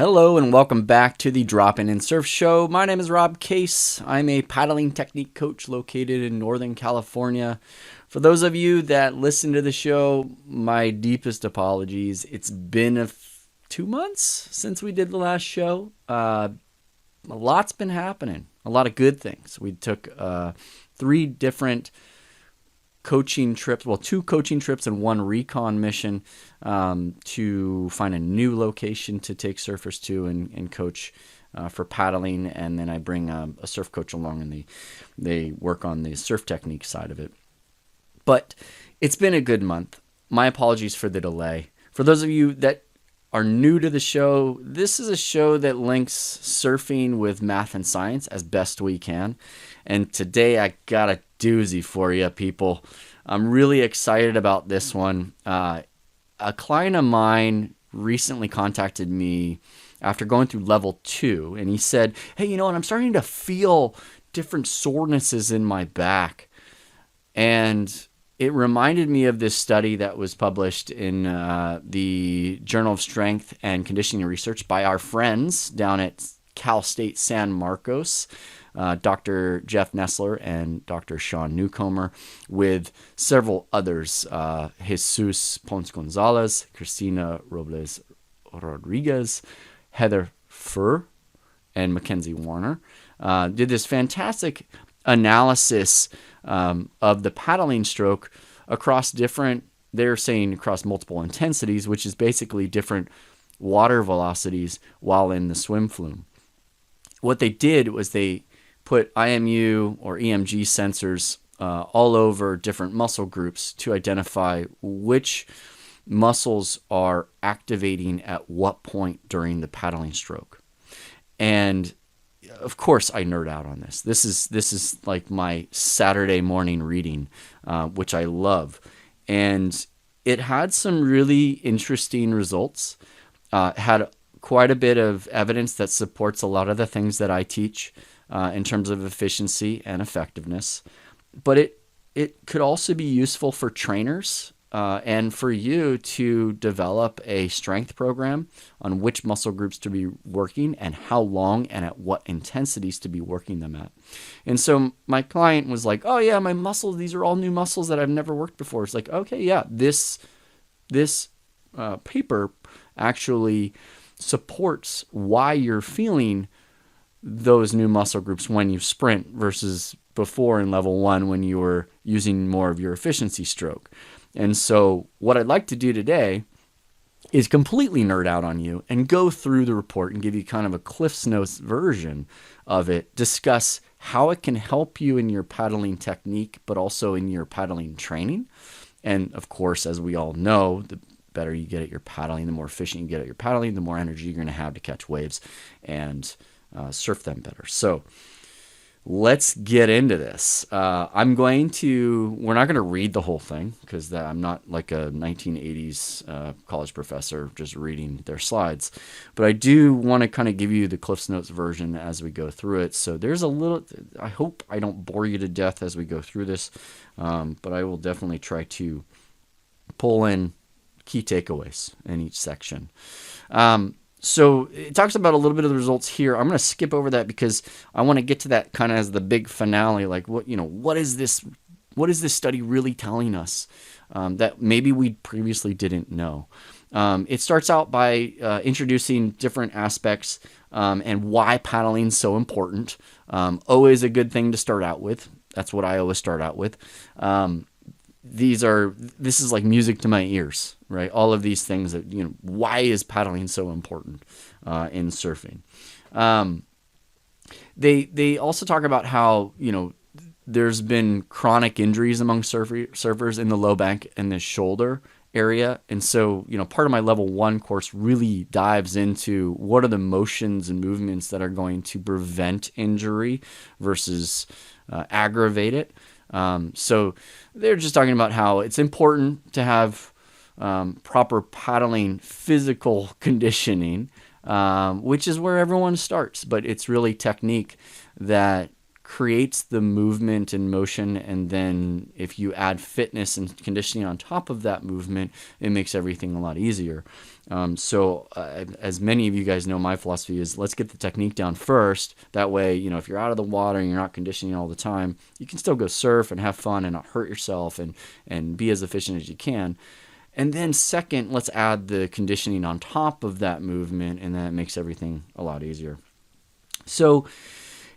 Hello and welcome back to the Drop In and Surf Show. My name is Rob Case. I'm a paddling technique coach located in Northern California. For those of you that listen to the show, my deepest apologies. It's been 2 months since we did the last show. A lot's been happening, a lot of good things. We took 3 different coaching trips, well, 2 coaching trips and 1 recon mission to find a new location to take surfers to and coach for paddling. And then I bring a surf coach along and they work on the surf technique side of it. But it's been a good month. My apologies for the delay. For those of you that are new to the show, this is a show that links surfing with math and science as best we can. And today I got a doozy for you, people. I'm really excited about this one. A client of mine recently contacted me after going through level 2, and he said, hey, you know what? I'm starting to feel different sorenesses in my back. And it reminded me of this study that was published in the Journal of Strength and Conditioning Research by our friends down at Cal State San Marcos, Dr. Jeff Nessler and Dr. Sean Newcomer, with several others, Jesus Ponce Gonzalez, Cristina Robles Rodriguez, Heather Furr, and Mackenzie Warner, did this fantastic analysis of the paddling stroke across they're saying across multiple intensities, which is basically different water velocities while in the swim flume. What they did was they put IMU or EMG sensors all over different muscle groups to identify which muscles are activating at what point during the paddling stroke. And of course, I nerd out on this. This is like my Saturday morning reading, which I love. And it had some really interesting results. Had quite a bit of evidence that supports a lot of the things that I teach in terms of efficiency and effectiveness. But it could also be useful for trainers and for you to develop a strength program on which muscle groups to be working and how long and at what intensities to be working them at. And so my client was like, oh yeah, my muscles, these are all new muscles that I've never worked before. It's like, okay, yeah, this paper actually supports why you're feeling those new muscle groups when you sprint versus before in level 1 when you were using more of your efficiency stroke. And so what I'd like to do today is completely nerd out on you and go through the report and give you kind of a Cliff's Notes version of it, discuss how it can help you in your paddling technique, but also in your paddling training. And of course, as we all know, the better you get at your paddling, the more efficient you get at your paddling, the more energy you're going to have to catch waves and surf them better. So let's get into this. We're not going to read the whole thing because I'm not like a 1980s college professor just reading their slides, but I do want to kind of give you the Cliff's Notes version as we go through it. So there's I hope I don't bore you to death as we go through this, but I will definitely try to pull in key takeaways in each section. So it talks about a little bit of the results here. I'm going to skip over that because I want to get to that kind of as the big finale. Like what is this study really telling us that maybe we previously didn't know? It starts out by introducing different aspects and why paddling is so important. Always a good thing to start out with. That's what I always start out with. This is like music to my ears, right? All of these things that, why is paddling so important in surfing? They also talk about how, there's been chronic injuries among surfers in the low bank and the shoulder area. And so, part of my level 1 course really dives into what are the motions and movements that are going to prevent injury versus aggravate it. So they're just talking about how it's important to have proper paddling physical conditioning, which is where everyone starts. But it's really technique that creates the movement and motion, and then if you add fitness and conditioning on top of that movement, it makes everything a lot easier. As many of you guys know, my philosophy is let's get the technique down first. That way, if you're out of the water and you're not conditioning all the time, you can still go surf and have fun and not hurt yourself and be as efficient as you can. And then second, let's add the conditioning on top of that movement, and that makes everything a lot easier. So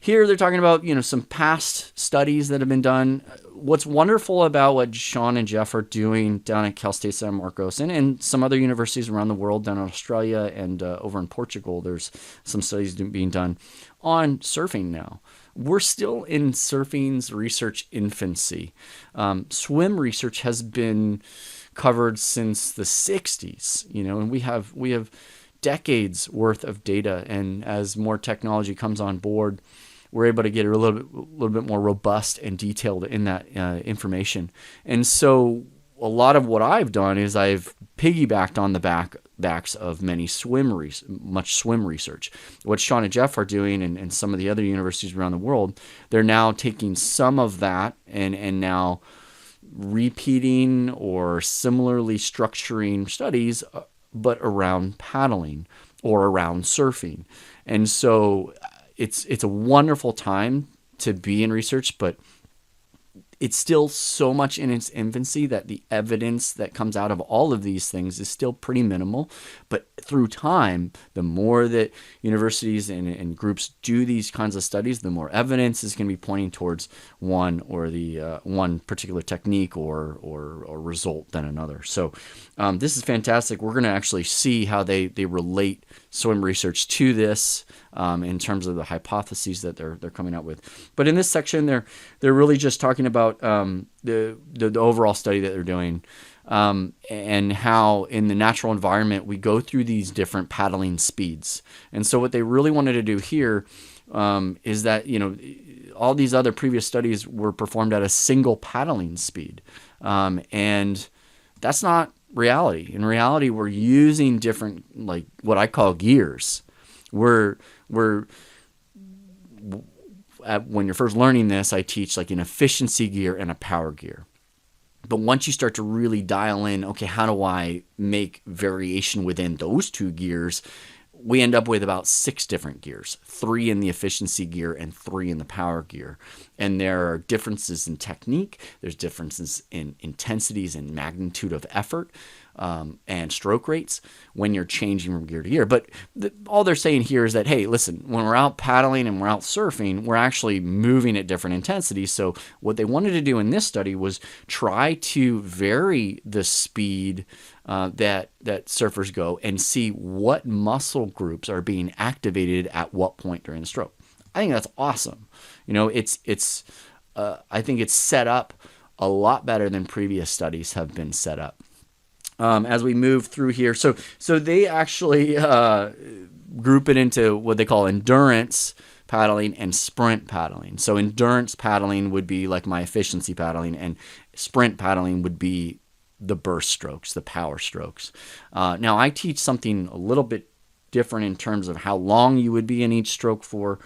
here they're talking about, some past studies that have been done. What's wonderful about what Sean and Jeff are doing down at Cal State San Marcos and some other universities around the world, down in Australia and over in Portugal, there's some studies being done on surfing now. We're still in surfing's research infancy. Swim research has been covered since the 60s, and we have decades worth of data. And as more technology comes on board, we're able to get a little bit more robust and detailed in that information. And so a lot of what I've done is I've piggybacked on the backs of much swim research. What Sean and Jeff are doing and some of the other universities around the world, they're now taking some of that and now repeating or similarly structuring studies, but around paddling or around surfing. And so it's a wonderful time to be in research, but it's still so much in its infancy that the evidence that comes out of all of these things is still pretty minimal. But through time, the more that universities and groups do these kinds of studies, the more evidence is going to be pointing towards one or the one particular technique or result than another. So this is fantastic. We're going to actually see how they relate swim research to this in terms of the hypotheses that they're coming out with. But in this section, they're really just talking about the overall study that they're doing and how in the natural environment we go through these different paddling speeds. And so what they really wanted to do here is that all these other previous studies were performed at a single paddling speed, and that's not reality. In reality, we're using different, like what I call gears. When you're first learning this, I teach like an efficiency gear and a power gear. But once you start to really dial in, okay, how do I make variation within those two gears? We end up with about 6 different gears, 3 in the efficiency gear and 3 in the power gear. And there are differences in technique. There's differences in intensities and magnitude of effort and stroke rates when you're changing from gear to gear. But all they're saying here is that, hey, listen, when we're out paddling and we're out surfing, we're actually moving at different intensities. So what they wanted to do in this study was try to vary the speed that surfers go and see what muscle groups are being activated at what point during the stroke. I think that's awesome. I think it's set up a lot better than previous studies have been set up. As we move through here, so they actually group it into what they call endurance paddling and sprint paddling. So endurance paddling would be like my efficiency paddling, and sprint paddling would be the burst strokes, the power strokes. Now I teach something a little bit different in terms of how long you would be in each stroke for,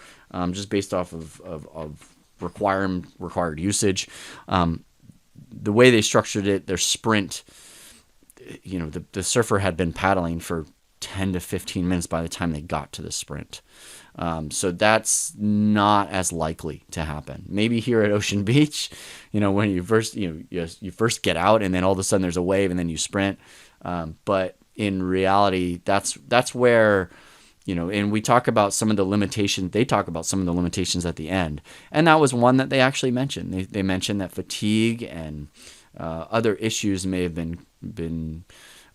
just based off of required usage. The way they structured it, their sprint, the surfer had been paddling for 10 to 15 minutes by the time they got to the sprint. So that's not as likely to happen. Maybe here at Ocean Beach, when you first, you first get out and then all of a sudden there's a wave and then you sprint. But in reality, that's where, and we talk about some of the limitations. They talk about some of the limitations at the end. And that was one that they actually mentioned. They mentioned that fatigue and other issues may have been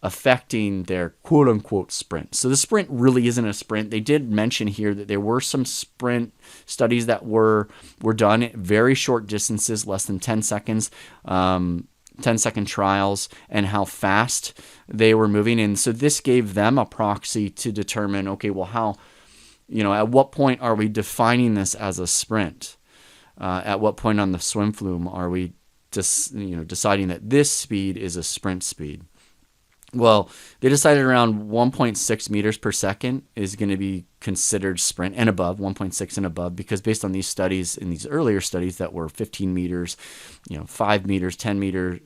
affecting their quote-unquote sprint. So the sprint really isn't a sprint. They did mention here that there were some sprint studies that were done at very short distances, less than 10 seconds, 10-second trials, and how fast they were moving. And so this gave them a proxy to determine, okay, well, how, at what point are we defining this as a sprint? At what point on the swim flume are we deciding that this speed is a sprint speed? Well, they decided around 1.6 meters per second is going to be considered sprint and above, 1.6 and above, because based on these studies, in these earlier studies that were 15 meters, 5 meters, 10 meter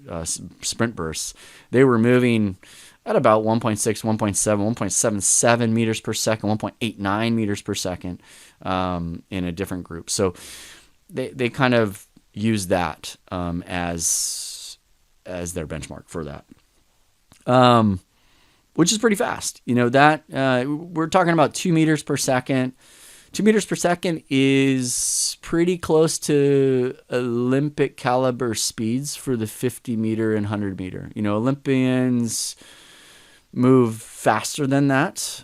sprint bursts, they were moving at about 1.6, 1.7, 1.77 meters per second, 1.89 meters per second in a different group. So they kind of use that as their benchmark for that. Which is pretty fast. That we're talking about 2 meters per second. 2 meters per second is pretty close to Olympic caliber speeds for the 50 meter and 100 meter. Olympians move faster than that.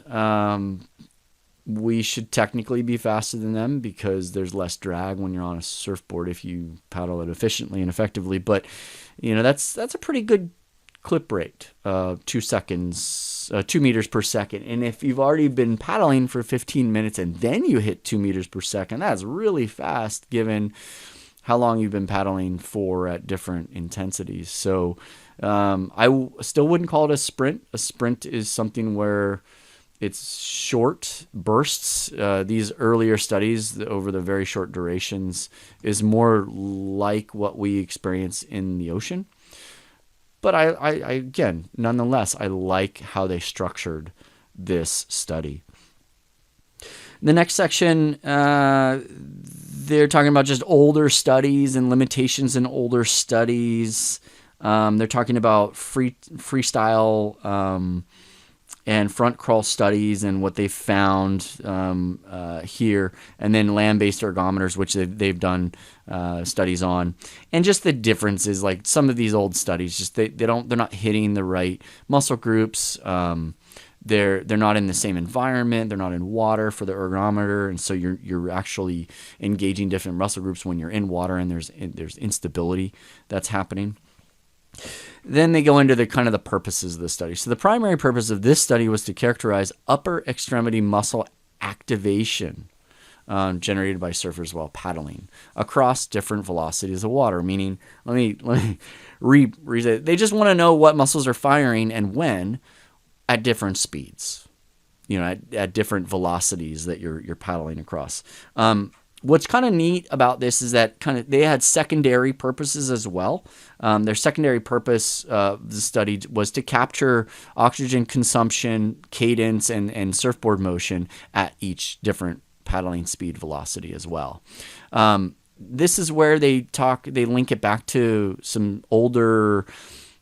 We should technically be faster than them because there's less drag when you're on a surfboard if you paddle it efficiently and effectively. But that's a pretty good clip rate, 2 meters per second. And if you've already been paddling for 15 minutes and then you hit 2 meters per second, that's really fast given how long you've been paddling for at different intensities. So I still wouldn't call it a sprint. A sprint is something where it's short bursts. These earlier studies over the very short durations is more like what we experience in the ocean. But I again, nonetheless, I like how they structured this study. The next section, they're talking about just older studies and limitations in older studies. They're talking about freestyle and front crawl studies and what they found here, and then land-based ergometers, which they've done studies on, and just the differences. Like some of these old studies, just they're not hitting the right muscle groups. They're not in the same environment. They're not in water for the ergometer, and so you're actually engaging different muscle groups when you're in water, and there's instability that's happening. Then they go into the kind of the purposes of the study. So the primary purpose of this study was to characterize upper extremity muscle activation generated by surfers while paddling across different velocities of water. Meaning, let me read it. They just want to know what muscles are firing and when at different speeds, at different velocities that you're paddling across. What's kind of neat about this is that they had secondary purposes as well. Their secondary purpose of the study was to capture oxygen consumption, cadence, and surfboard motion at each different paddling speed velocity as well. This is where they link it back to some older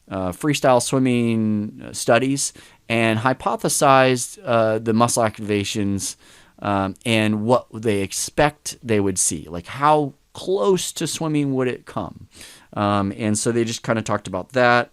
freestyle swimming studies and hypothesized the muscle activations and what they expect they would see, like how close to swimming would it come. And so they just kind of talked about that,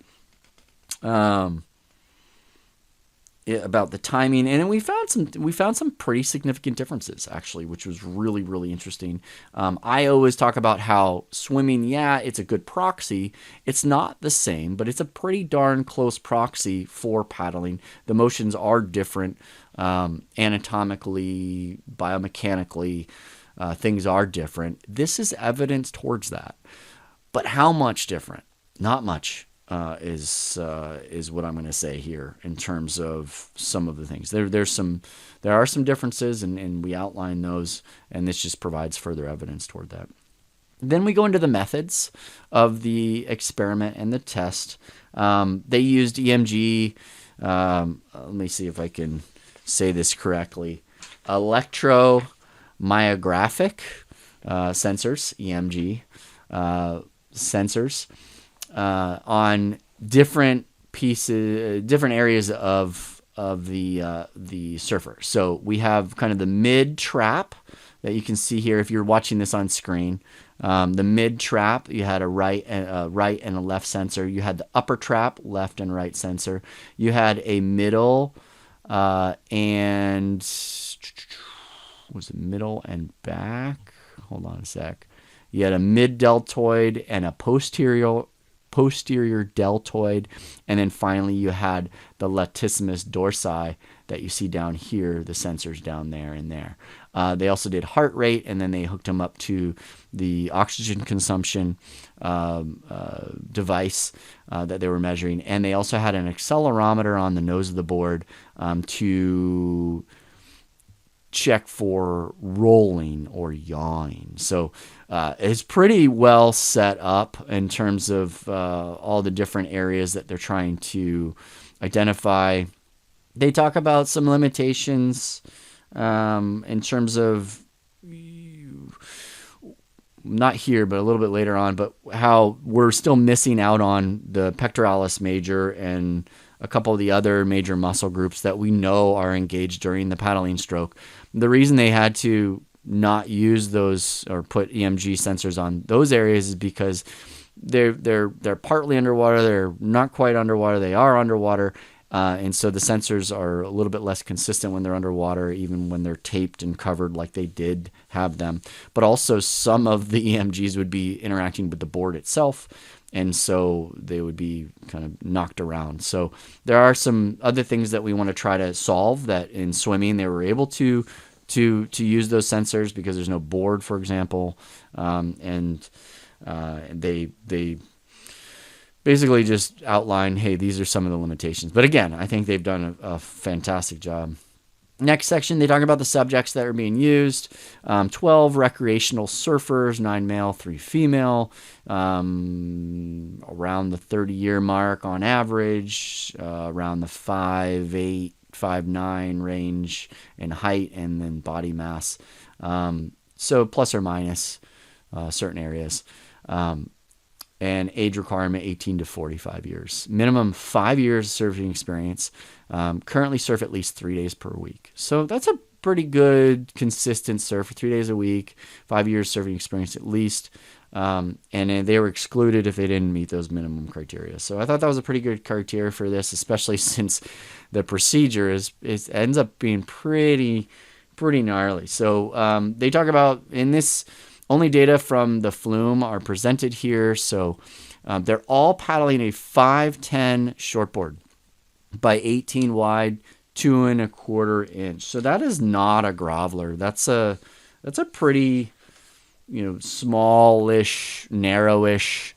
about the timing, and we found some pretty significant differences actually, which was really, really interesting. I always talk about how swimming, it's a good proxy. It's not the same, but it's a pretty darn close proxy for paddling. The motions are different. Anatomically, biomechanically, things are different. This is evidence towards that. But how much different? Not much is what I'm going to say here in terms of some of the things. There are some differences, and we outline those, and this just provides further evidence toward that. Then we go into the methods of the experiment and the test. They used EMG. Let me see if I can say this correctly. Electromyographic sensors, EMG sensors, on different areas of the surfer. So we have kind of the mid trap that you can see here if you're watching this on screen. The mid trap, you had a right and a left sensor. You had the upper trap, left and right sensor. You had a middle and was it middle and back? Hold on a sec. You had a mid deltoid and a posterior posterior deltoid, and then finally you had the latissimus dorsi that you see down here, the sensors down there and there. They also did heart rate, and then they hooked them up to the oxygen consumption device that they were measuring. And they also had an accelerometer on the nose of the board to check for rolling or yawing. So it's pretty well set up in terms of all the different areas that they're trying to identify. They talk about some limitations in terms of, not here, but a little bit later on, but how we're still missing out on the pectoralis major and a couple of the other major muscle groups that we know are engaged during the paddling stroke. The reason they had to not use those or put EMG sensors on those areas is because they're partly underwater, they're not quite underwater, they are underwater, and so the sensors are a little bit less consistent when they're underwater, even when they're taped and covered like they did have them. But also some of the EMGs would be interacting with the board itself, and so they would be kind of knocked around. So there are some other things that we want to try to solve that in swimming they were able to use those sensors because there's no board, for example, and they basically just outline, hey, these are some of the limitations. But again, I think they've done a fantastic job. Next section, they talk about the subjects that are being used. 12 recreational surfers, 9 male, 3 female, around the 30-year mark on average, around the 5'8", 5'9" range in height, and then body mass. So plus or minus certain areas. And age requirement 18 to 45 years. Minimum 5 years surfing experience. Currently surf at least 3 days per week. So that's a pretty good, consistent surf for 3 days a week, 5 years surfing experience at least. And they were excluded if they didn't meet those minimum criteria. So I thought that was a pretty good criteria for this, especially since the procedure ends up being pretty gnarly. So they talk about, in this, only data from the flume are presented here. So they're all paddling a 5'10" shortboard by 18 wide, 2 1/4 inch. So that is not a groveler. That's a pretty, smallish, narrowish,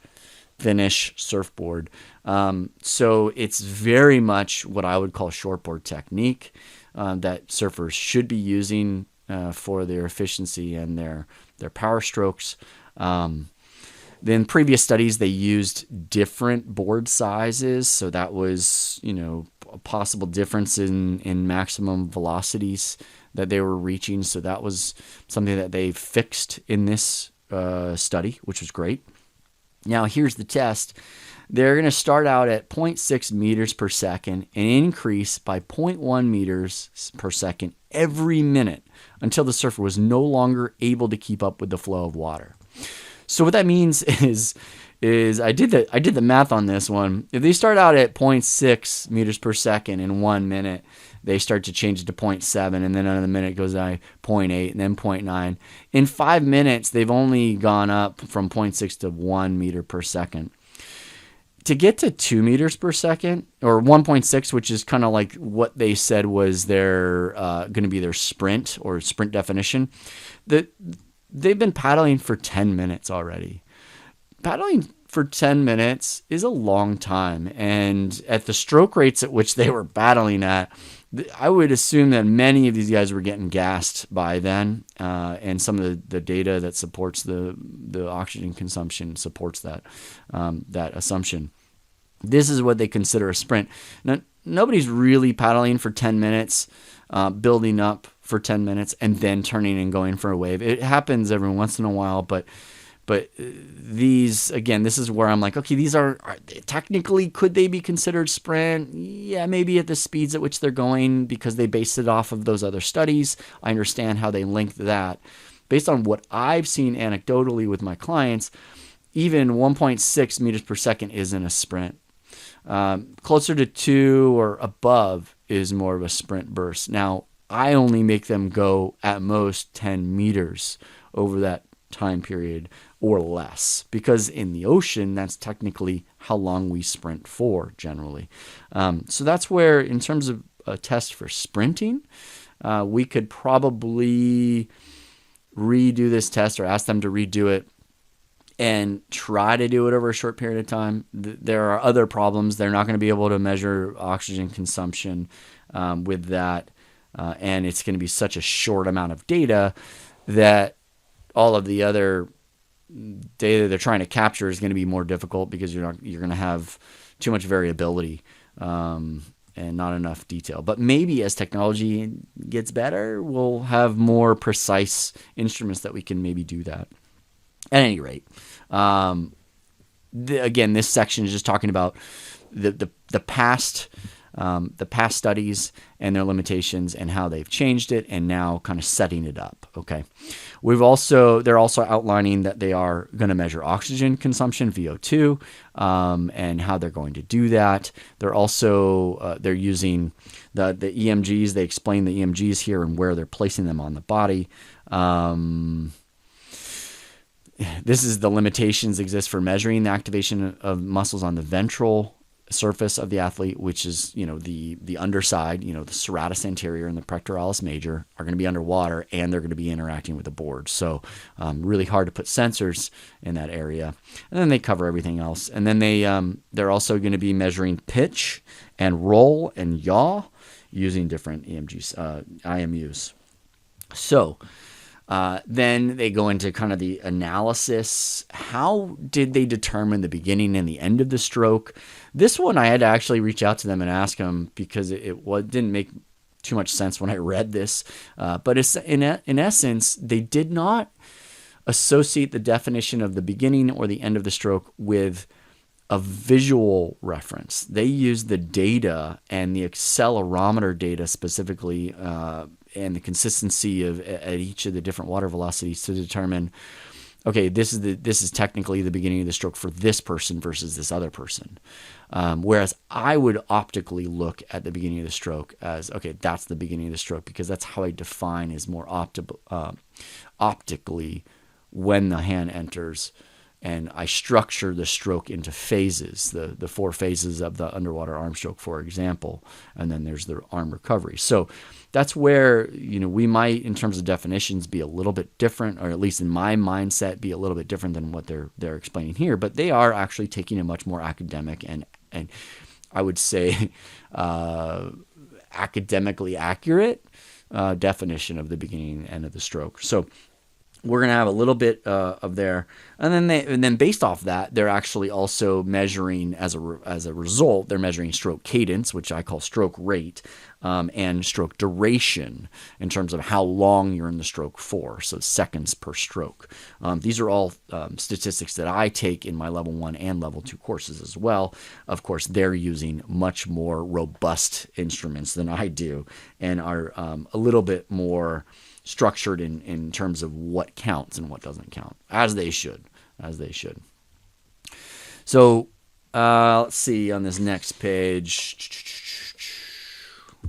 thinnish surfboard. So it's very much what I would call shortboard technique that surfers should be using for their efficiency and their power strokes. Then previous studies, they used different board sizes. So that was, a possible difference in maximum velocities that they were reaching. So that was something that they fixed in this study, which was great. Now here's the test. They're going to start out at 0.6 meters per second and increase by 0.1 meters per second every minute until the surfer was no longer able to keep up with the flow of water. So what that means is I did the math on this one. If they start out at 0.6 meters per second in 1 minute, they start to change it to 0.7, and then another minute goes by 0.8, and then 0.9. In 5 minutes, they've only gone up from 0.6 to 1 meter per second. To get to 2 meters per second, or 1.6, which is kind of like what they said was their going to be their sprint or sprint definition, they've been paddling for 10 minutes already. Paddling for 10 minutes is a long time, and at the stroke rates at which they were paddling at, I would assume that many of these guys were getting gassed by then, and some of the data that supports the oxygen consumption supports that assumption. This is what they consider a sprint. Now, nobody's really paddling for 10 minutes, building up for 10 minutes, and then turning and going for a wave. It happens every once in a while, but these, again, this is where I'm like, okay, these are technically, could they be considered sprint? Yeah, maybe at the speeds at which they're going, because they based it off of those other studies. I understand how they linked that. Based on what I've seen anecdotally with my clients, even 1.6 meters per second isn't a sprint. Closer to 2 or above is more of a sprint burst. Now, I only make them go at most 10 meters over that time period or less, because in the ocean, that's technically how long we sprint for generally. So that's where, in terms of a test for sprinting, we could probably redo this test or ask them to redo it and try to do it over a short period of time. There are other problems. They're not going to be able to measure oxygen consumption with that. And it's going to be such a short amount of data that all of the other data they're trying to capture is going to be more difficult, because you're going to have too much variability and not enough detail. But maybe as technology gets better, we'll have more precise instruments that we can maybe do that. At any rate, again, this section is just talking about the past studies and their limitations and how they've changed it, and now kind of setting it up. Okay, they're also outlining that they are going to measure oxygen consumption, VO2, and how they're going to do that. They're also they're using the EMGs. They explain the EMGs here and where they're placing them on the body. This is the limitations exist for measuring the activation of muscles on the ventral surface of the athlete, which is, the underside, the serratus anterior and the pectoralis major are going to be underwater, and they're going to be interacting with the board. So really hard to put sensors in that area. And then they cover everything else. And then they're also going to be measuring pitch and roll and yaw using different EMGs, IMUs. So then they go into kind of the analysis. How did they determine the beginning and the end of the stroke? This one I had to actually reach out to them and ask them, because it didn't make too much sense when I read this. But it's, in essence, they did not associate the definition of the beginning or the end of the stroke with a visual reference. They used the data and the accelerometer data specifically, and the consistency at each of the different water velocities to determine, okay, this is technically the beginning of the stroke for this person versus this other person. Whereas I would optically look at the beginning of the stroke as, okay, that's the beginning of the stroke, because that's how I define is more optically when the hand enters. And I structure the stroke into phases, the 4 phases of the underwater arm stroke, for example. And then there's the arm recovery. So that's where, we might, in terms of definitions, be a little bit different, or at least in my mindset, be a little bit different than what they're explaining here. But they are actually taking a much more academic and I would say academically accurate definition of the beginning and end of the stroke. So we're going to have a little bit of there. And then based off that, they're actually also measuring, as a result, they're measuring stroke cadence, which I call stroke rate, and stroke duration in terms of how long you're in the stroke for, so seconds per stroke. These are all statistics that I take in my level 1 and level 2 courses as well. Of course, they're using much more robust instruments than I do, and are a little bit more structured in terms of what counts and what doesn't count, as they should. So let's see on this next page.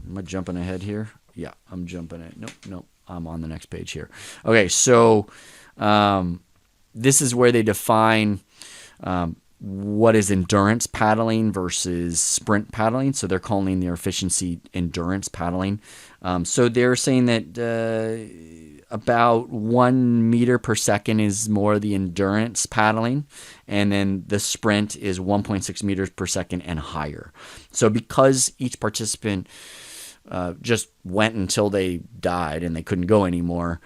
Am I jumping ahead here? Yeah, I'm jumping ahead. Nope. I'm on the next page here. Okay, so this is where they define what is endurance paddling versus sprint paddling. So they're calling their efficiency endurance paddling. So they're saying that about 1 meter per second is more the endurance paddling, and then the sprint is 1.6 meters per second and higher. So because each participant just went until they died and they couldn't go anymore,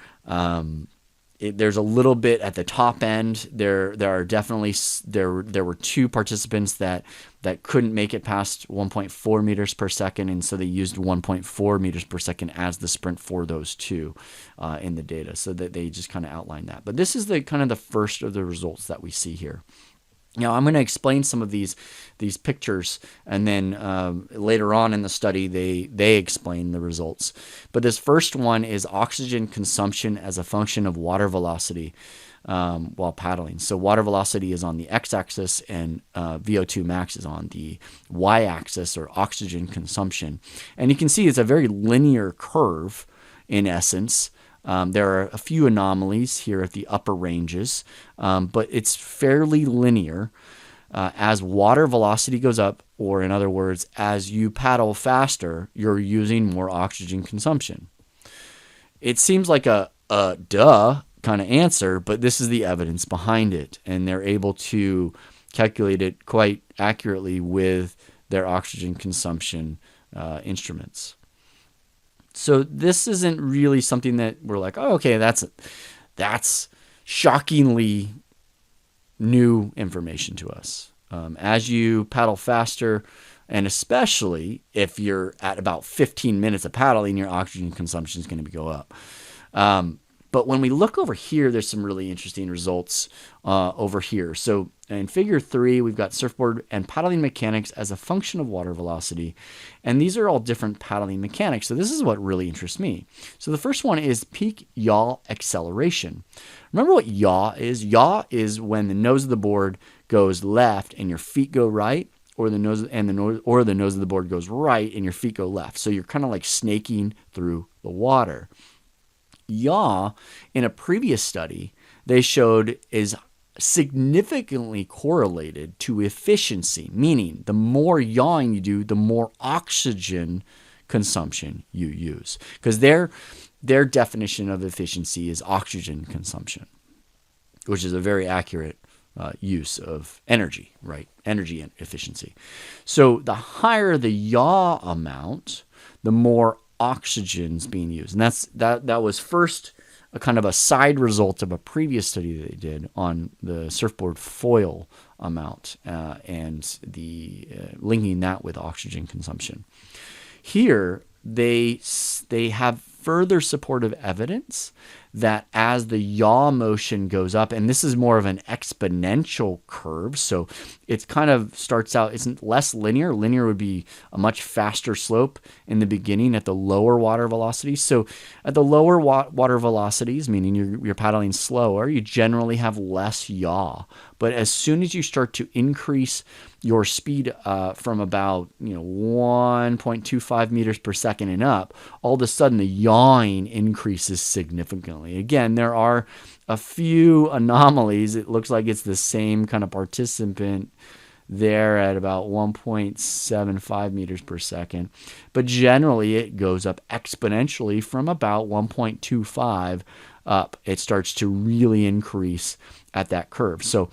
there's a little bit at the top end. There are definitely there were 2 participants that couldn't make it past 1.4 meters per second, and so they used 1.4 meters per second as the sprint for those 2 in the data, so that they just kind of outline that. But this is the kind of the first of the results that we see here. Now, I'm going to explain some of these pictures, and then later on in the study, they explain the results. But this first one is oxygen consumption as a function of water velocity while paddling. So water velocity is on the x-axis, and VO2 max is on the y-axis, or oxygen consumption. And you can see it's a very linear curve, in essence. There are a few anomalies here at the upper ranges, but it's fairly linear. As water velocity goes up, or in other words, as you paddle faster, you're using more oxygen consumption. It seems like a duh kind of answer, but this is the evidence behind it, and they're able to calculate it quite accurately with their oxygen consumption instruments. So this isn't really something that we're like, oh, okay, that's shockingly new information to us. As you paddle faster, and especially if you're at about 15 minutes of paddling, your oxygen consumption is going to go up. But when we look over here, there's some really interesting results over here. So in figure 3, we've got surfboard and paddling mechanics as a function of water velocity. And these are all different paddling mechanics. So this is what really interests me. So the first one is peak yaw acceleration. Remember what yaw is? Yaw is when the nose of the board goes left and your feet go right, or the nose of the board goes right and your feet go left. So you're kind of like snaking through the water. Yaw, in a previous study, they showed is significantly correlated to efficiency, meaning the more yawing you do, the more oxygen consumption you use. Because their definition of efficiency is oxygen consumption, which is a very accurate use of energy, right? Energy and efficiency. So the higher the yaw amount, the more oxygen's being used. And that was first a kind of a side result of a previous study that they did on the surfboard foil amount and the linking that with oxygen consumption. Here, they have further supportive evidence that as the yaw motion goes up, and this is more of an exponential curve, so it kind of starts out, it's less linear. Linear would be a much faster slope in the beginning at the lower water velocities. So at the lower water velocities, meaning you're paddling slower, you generally have less yaw. But as soon as you start to increase your speed from about 1.25 meters per second and up, all of a sudden the yawing increases significantly. Again, there are a few anomalies. It looks like it's the same kind of participant there at about 1.75 meters per second. But generally, it goes up exponentially from about 1.25 up. It starts to really increase at that curve. So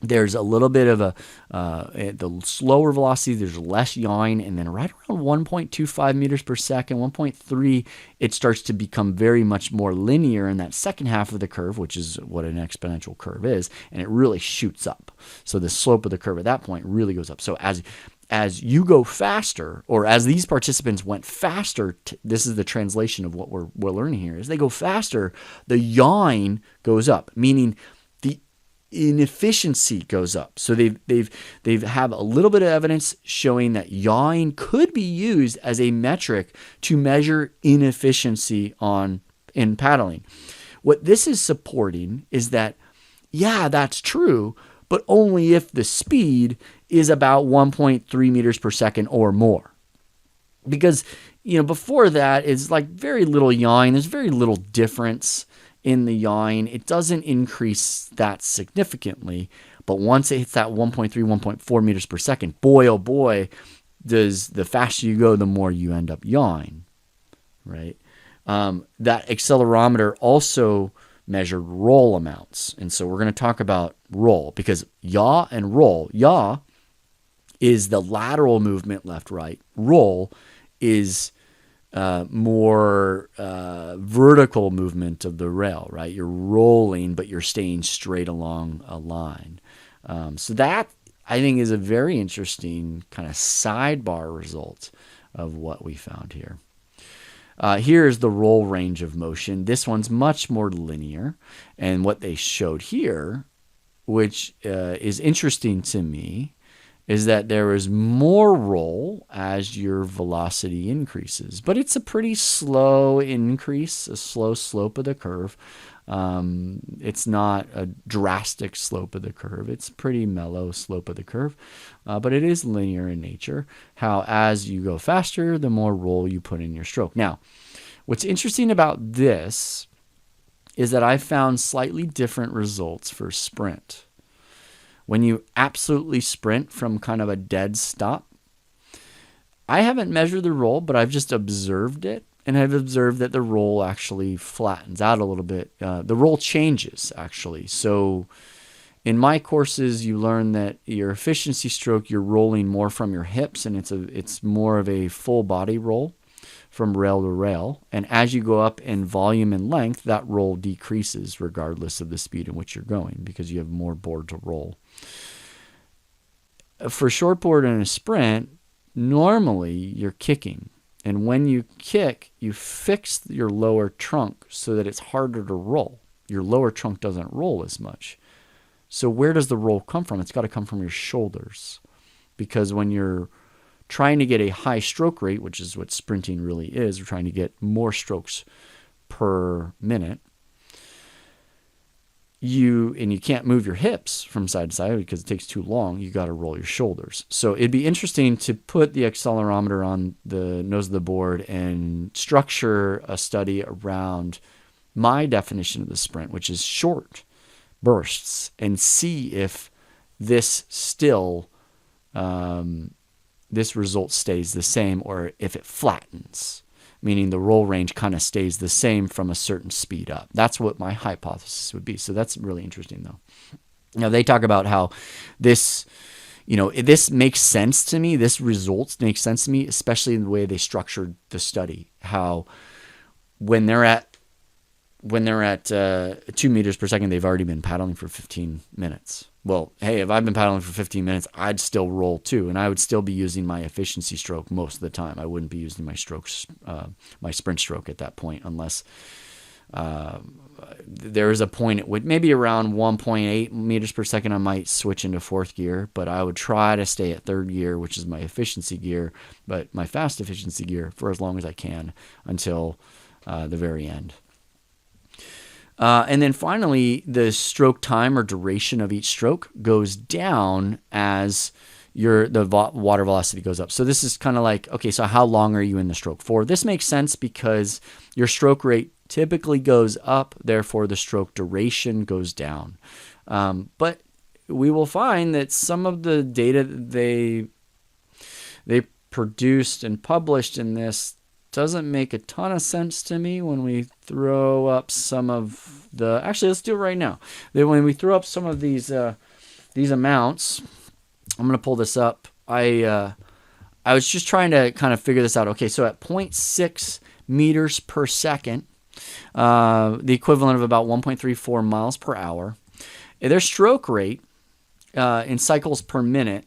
there's a little bit of at the slower velocity, there's less yawing, and then right around 1.25 meters per second, 1.3, it starts to become very much more linear in that second half of the curve, which is what an exponential curve is, and it really shoots up. So the slope of the curve at that point really goes up. So as you go faster, or as these participants went faster, this is the translation of what we're learning here, as they go faster, the yawing goes up, meaning the inefficiency goes up. So they've have a little bit of evidence showing that yawing could be used as a metric to measure inefficiency in paddling. What this is supporting is that, yeah, that's true, but only if the speed is about 1.3 meters per second or more. Because, before that, it's like very little yawing. There's very little difference in the yawing. It doesn't increase that significantly, but once it hits that 1.3, 1.4 meters per second, boy, oh boy, does the faster you go, the more you end up yawing, right? That accelerometer also measured roll amounts. And so we're going to talk about roll, because yaw and roll. Yaw is the lateral movement left-right. Roll is more vertical movement of the rail, right? You're rolling, but you're staying straight along a line. So that, I think, is a very interesting kind of sidebar result of what we found here. Here's the roll range of motion. This one's much more linear. And what they showed here, which is interesting to me, is that there is more roll as your velocity increases. But it's a pretty slow increase, a slow slope of the curve. It's not a drastic slope of the curve. It's a pretty mellow slope of the curve. But it is linear in nature. How as you go faster, the more roll you put in your stroke. Now, what's interesting about this is that I found slightly different results for sprint. When you absolutely sprint from kind of a dead stop, I haven't measured the roll, but I've just observed it, and I've observed that the roll actually flattens out a little bit. The roll changes, actually. So in my courses, you learn that your efficiency stroke, you're rolling more from your hips, and it's more of a full body roll from rail to rail. And as you go up in volume and length, that roll decreases regardless of the speed in which you're going because you have more board to roll. For shortboard and a sprint, normally you're kicking. And when you kick, you fix your lower trunk so that it's harder to roll. Your lower trunk doesn't roll as much. So where does the roll come from? It's got to come from your shoulders. Because when you're trying to get a high stroke rate, which is what sprinting really is, we're trying to get more strokes per minute, you can't move your hips from side to side because it takes too long. You got to roll your shoulders. So it'd be interesting to put the accelerometer on the nose of the board and structure a study around my definition of the sprint, which is short bursts, and see if this still this result stays the same or if it flattens, meaning the roll range kind of stays the same from a certain speed up. That's what my hypothesis would be. So that's really interesting, though. Now, they talk about how this, this makes sense to me. This results make sense to me, especially in the way they structured the study. How when they're at 2 meters per second, they've already been paddling for 15 minutes. Well, hey, if I've been paddling for 15 minutes, I'd still roll too, and I would still be using my efficiency stroke most of the time. I wouldn't be using my strokes, my sprint stroke at that point, unless there is a point at which maybe around 1.8 meters per second, I might switch into fourth gear, but I would try to stay at third gear, which is my efficiency gear, but my fast efficiency gear for as long as I can until the very end. And then finally, the stroke time or duration of each stroke goes down as the water velocity goes up. So this is kind of like, okay, so how long are you in the stroke for? This makes sense because your stroke rate typically goes up, therefore the stroke duration goes down. But we will find that some of the data that they produced and published in this doesn't make a ton of sense to me when we throw up some of the... Actually, let's do it right now. When we throw up some of these amounts, I'm going to pull this up. I was just trying to kind of figure this out. Okay, so at 0.6 meters per second, the equivalent of about 1.34 miles per hour, their stroke rate in cycles per minute,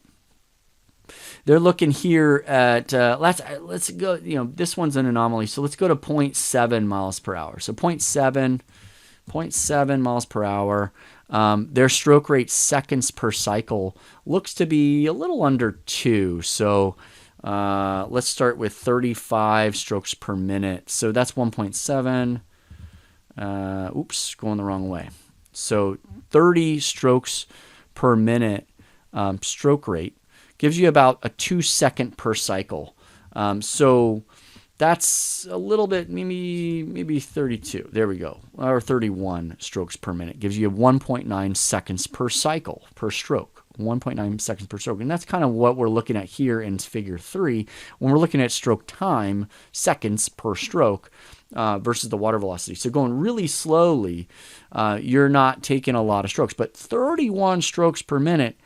they're looking here at, let's go, this one's an anomaly. So let's go to 0.7 miles per hour. So 0.7 miles per hour. Their stroke rate seconds per cycle looks to be a little under 2. So let's start with 35 strokes per minute. So that's 1.7. Oops, going the wrong way. So 30 strokes per minute stroke rate gives you about a 2 second per cycle. So that's a little bit, maybe 32. There we go. Or 31 strokes per minute. Gives you 1.9 seconds per cycle, per stroke. 1.9 seconds per stroke. And that's kind of what we're looking at here in figure 3. When we're looking at stroke time, seconds per stroke, versus the water velocity. So going really slowly, you're not taking a lot of strokes. But 31 strokes per minute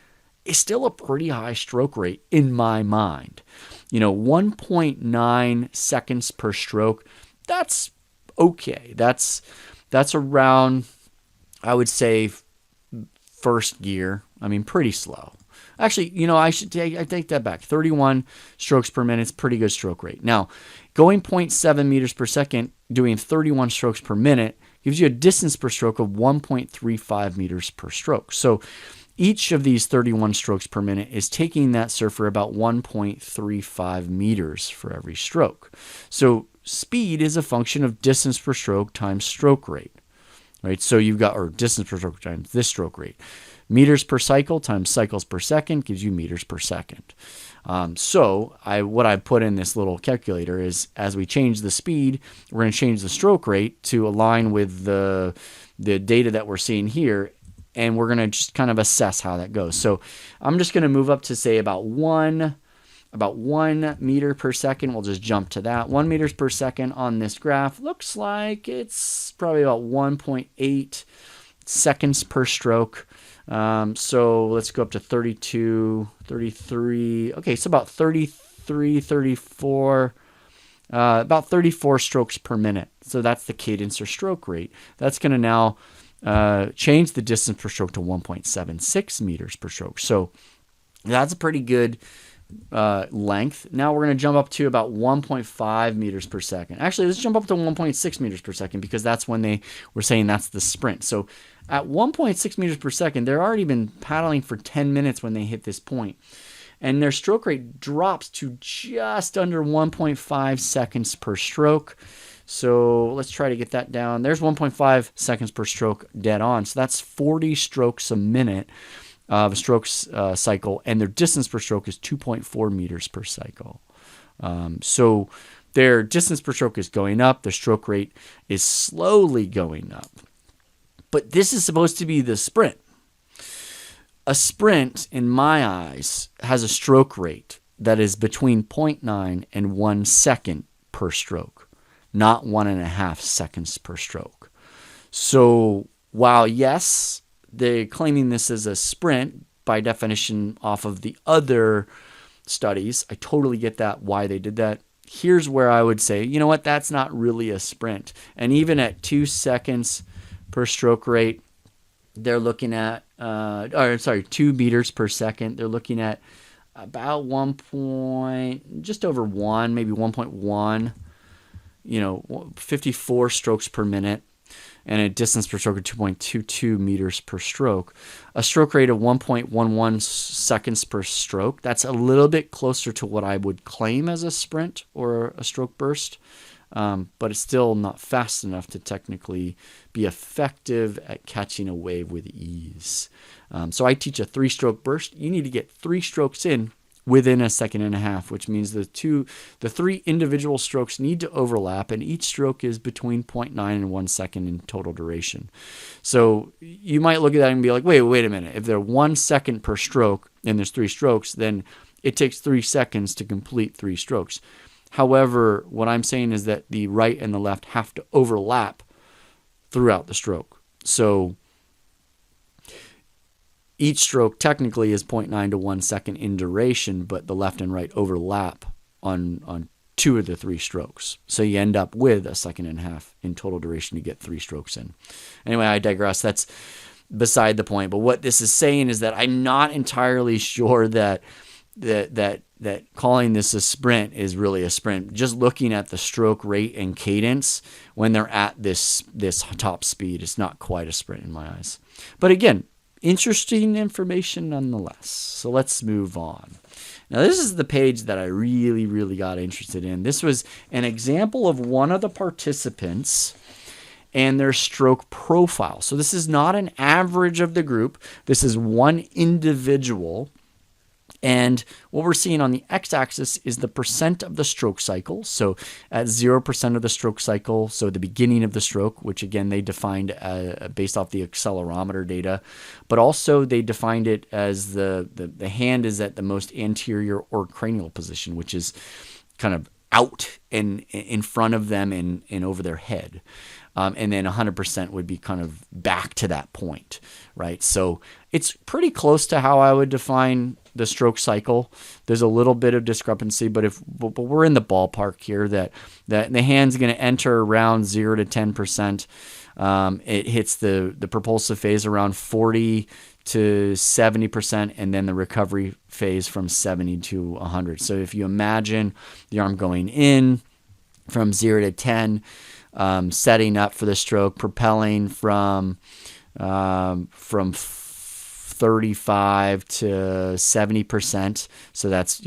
is still a pretty high stroke rate in my mind. 1.9 seconds per stroke, that's okay. That's around, I would say, first gear. I mean, pretty slow. Actually, I take that back. 31 strokes per minute is pretty good stroke rate. Now, going 0.7 meters per second, doing 31 strokes per minute, gives you a distance per stroke of 1.35 meters per stroke. So each of these 31 strokes per minute is taking that surfer about 1.35 meters for every stroke. So speed is a function of distance per stroke times stroke rate, right? So you've got, or distance per stroke times this stroke rate. Meters per cycle times cycles per second gives you meters per second. What I put in this little calculator is, as we change the speed, we're going to change the stroke rate to align with the data that we're seeing here, and we're going to just kind of assess how that goes. So I'm just going to move up to say about 1 meter per second. We'll just jump to that. 1 meters per second on this graph looks like it's probably about 1.8 seconds per stroke. So let's go up to 32, 33. Okay, so about 33, 34, about 34 strokes per minute. So that's the cadence or stroke rate. That's going to now change the distance per stroke to 1.76 meters per stroke. So that's a pretty good length. Now we're going to jump up to about 1.5 meters per second. Actually, let's jump up to 1.6 meters per second, because that's when they were saying that's the sprint. So at 1.6 meters per second, they're already been paddling for 10 minutes when they hit this point. And their stroke rate drops to just under 1.5 seconds per stroke. So let's try to get that down. There's 1.5 seconds per stroke dead on. So that's 40 strokes a minute of a stroke cycle, and their distance per stroke is 2.4 meters per cycle. So their distance per stroke is going up. Their stroke rate is slowly going up. But this is supposed to be the sprint. A sprint, in my eyes, has a stroke rate that is between 0.9 and 1 second per stroke, not 1.5 seconds per stroke. So while, yes, they're claiming this as a sprint by definition off of the other studies, I totally get that, why they did that. Here's where I would say, you know what, that's not really a sprint. And even at 2 seconds per stroke rate, they're looking at, 2 meters per second. They're looking at about just over 1, maybe 1.1, 54 strokes per minute, and a distance per stroke of 2.22 meters per stroke. A stroke rate of 1.11 seconds per stroke. That's a little bit closer to what I would claim as a sprint or a stroke burst. But it's still not fast enough to technically be effective at catching a wave with ease. So I teach a 3-stroke burst. You need to get 3 strokes in within 1.5 seconds, which means the 3 individual strokes need to overlap, and each stroke is between 0.9 and 1 second in total duration. So you might look at that and be like, wait a minute. If they're 1 second per stroke and there's 3 strokes, then it takes 3 seconds to complete 3 strokes. However, what I'm saying is that the right and the left have to overlap throughout the stroke. So each stroke technically is 0.9 to 1 second in duration, but the left and right overlap on 2 of the 3 strokes. So you end up with 1.5 seconds in total duration to get 3 strokes in. Anyway, I digress. That's beside the point. But what this is saying is that I'm not entirely sure that calling this a sprint is really a sprint. Just looking at the stroke rate and cadence when they're at this top speed, it's not quite a sprint in my eyes. But again, interesting information nonetheless. So let's move on. Now this is the page that I really, really got interested in. This was an example of one of the participants and their stroke profile. So this is not an average of the group. This is one individual. And what we're seeing on the x-axis is the percent of the stroke cycle. So at 0% of the stroke cycle, so the beginning of the stroke, which again they defined based off the accelerometer data, but also they defined it as the hand is at the most anterior or cranial position, which is kind of out and in front of them and over their head. And then 100% would be kind of back to that point, right? So it's pretty close to how I would define the stroke cycle. There's a little bit of discrepancy, but we're in the ballpark here that the hand's going to enter around 0 to 10%. It hits the propulsive phase around 40 to 70%, and then the recovery phase from 70 to 100. So if you imagine the arm going in from 0 to 10, setting up for the stroke, propelling from 35 to 70%. So that's,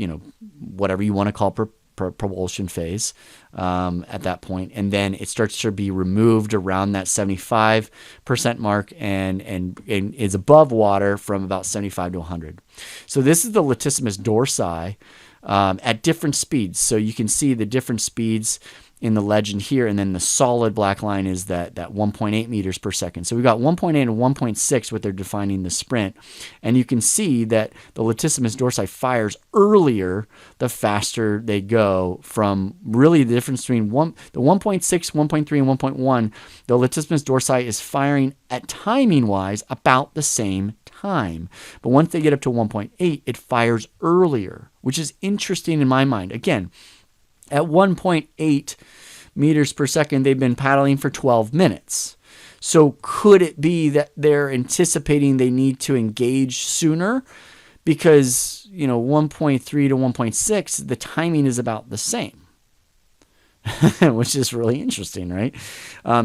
whatever you want to call propulsion phase at that point, and then it starts to be removed around that 75% mark and is above water from about 75 to 100. So this is the latissimus dorsi at different speeds. So you can see the different speeds in the legend here, and then the solid black line is that 1.8 meters per second. So we've got 1.8 and 1.6, what they're defining the sprint, and you can see that the latissimus dorsi fires earlier the faster they go. From really the difference between the 1.6, 1.3, and 1.1, the latissimus dorsi is firing at timing-wise about the same time. But once they get up to 1.8, it fires earlier, which is interesting in my mind. Again, at 1.8 meters per second, they've been paddling for 12 minutes. So could it be that they're anticipating they need to engage sooner? Because, 1.3 to 1.6, the timing is about the same, which is really interesting, right?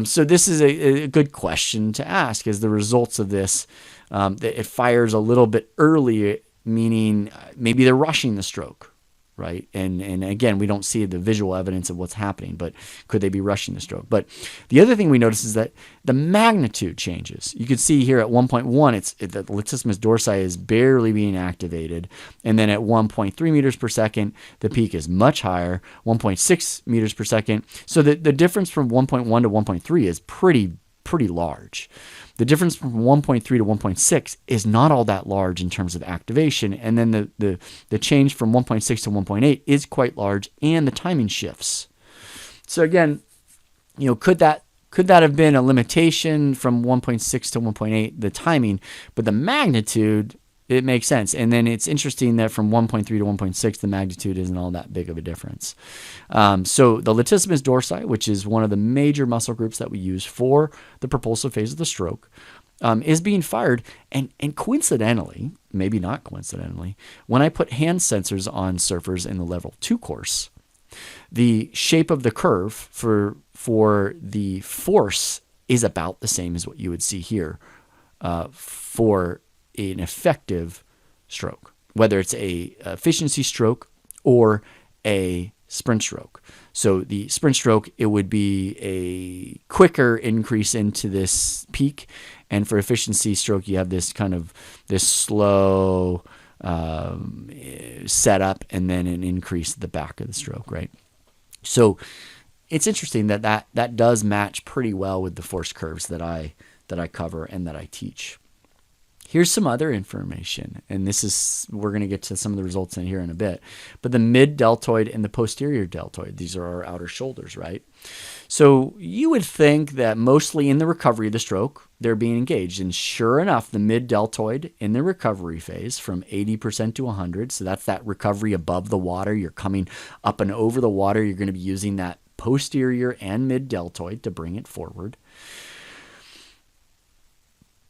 So this is a good question to ask. As the results of this, that it fires a little bit early, meaning maybe they're rushing the stroke. Right. And again, we don't see the visual evidence of what's happening, but could they be rushing the stroke? But the other thing we notice is that the magnitude changes. You can see here at 1.1, the latissimus dorsi is barely being activated. And then at 1.3 meters per second, the peak is much higher, 1.6 meters per second. So the difference from 1.1 to 1.3 is pretty large. The difference from 1.3 to 1.6 is not all that large in terms of activation. And then the change from 1.6 to 1.8 is quite large, and the timing shifts. So again, could that have been a limitation from 1.6 to 1.8, the timing, but the magnitude, it makes sense. And then it's interesting that from 1.3 to 1.6, the magnitude isn't all that big of a difference. So the latissimus dorsi, which is one of the major muscle groups that we use for the propulsive phase of the stroke, is being fired. And coincidentally, maybe not coincidentally, when I put hand sensors on surfers in the level 2 course, the shape of the curve for the force is about the same as what you would see here for an effective stroke, whether it's a efficiency stroke or a sprint stroke. So the sprint stroke, it would be a quicker increase into this peak, and for efficiency stroke, you have this slow setup and then an increase at the back of the stroke, right? So it's interesting that does match pretty well with the force curves that I cover and that I teach. Here's some other information, and we're going to get to some of the results in here in a bit. But the mid-deltoid and the posterior deltoid, these are our outer shoulders, right? So you would think that mostly in the recovery of the stroke, they're being engaged. And sure enough, the mid-deltoid in the recovery phase from 80% to 100, so that's that recovery above the water. You're coming up and over the water. You're going to be using that posterior and mid-deltoid to bring it forward.